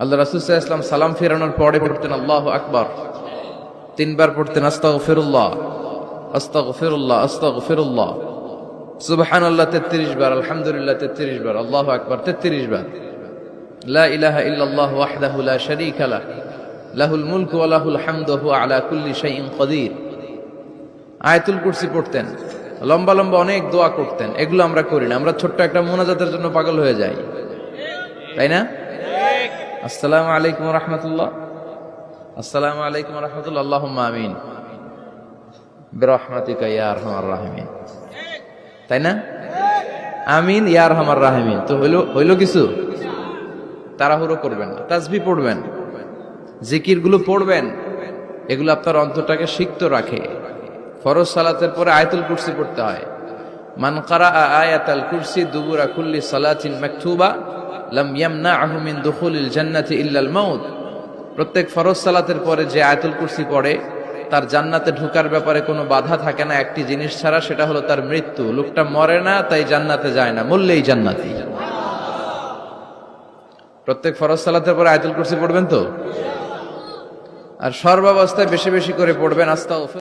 আল্লাহ রাসূল সাল্লাল্লাহু আলাইহি ওয়াসাল্লাম সালাম ফেরানোর পরে পড়তেন আল্লাহু আকবার, তিনবার পড়তেন আস্তাগফিরুল্লাহ আস্তাগফিরুল্লাহ আস্তাগফিরুল্লাহ, সুবহানাল্লাহ 33 বার, আলহামদুলিল্লাহ 33 বার, আল্লাহু আকবার 33 বার, লা ইলাহা ইল্লাল্লাহ ওয়াহদাহু লা শারীকা লাহ, লাহুল মুলকু ওয়া লাহুল হামদু ওয়া হুয়া আলা কুল্লি শাইইন কাদির। আয়াতুল কুরসি পড়তেন, লম্বা লম্বা অনেক দোয়া করতেন। এগুলো আমরা করি না, আমরা ছোট্ট একটা মুনাজাতের জন্য পাগল হয়ে যাই, তাই না? আসসালামু আলাইকুম ওয়া রাহমাতুল্লাহ, আসসালামু আলাইকুম ওয়া রাহমাতুল্লাহ, আল্লাহুম্মা আমিন বিরহমাতিকা ইয়া আরহামার রাহিমিন, তাই না? আমিন ইয়া আরহামার রাহিমিন। তো হইল কিছু? তাড়াহুড়ো করবেন না, তাসবিহ পড়বেন, জিকিরগুলো পড়বেন, এগুলো আপনার অন্তরটাকে সিক্ত রাখে। ফরজ সালাতের পরে আয়াতুল কুরসি পড়তে হয়। মান কারাআ আয়াতাল কুরসি দুবুরা কুল্লি সালাতিন মাকতুবা লাম ইয়ামনাহু মিন দুখুলিল জান্নাতি ইল্লাল মাউত। প্রত্যেক ফরজ সালাতের পরে যে আয়াতুল কুরসি পড়ে তার জান্নাতে ঢোকার ব্যাপারে কোনো বাধা থাকে না একটি জিনিস ছাড়া, সেটা হলো তার মৃত্যু। লোকটা মরে না তাই জান্নাতে যায় না, মরলেই জান্নাতি। প্রত্যেক ফরজ সালাতের পরে আয়াতুল কুরসি পড়বেন তো, আর সর্বাবস্থায় বেশি বেশি করে পড়বেন আস্তাগফিরুল্লাহ।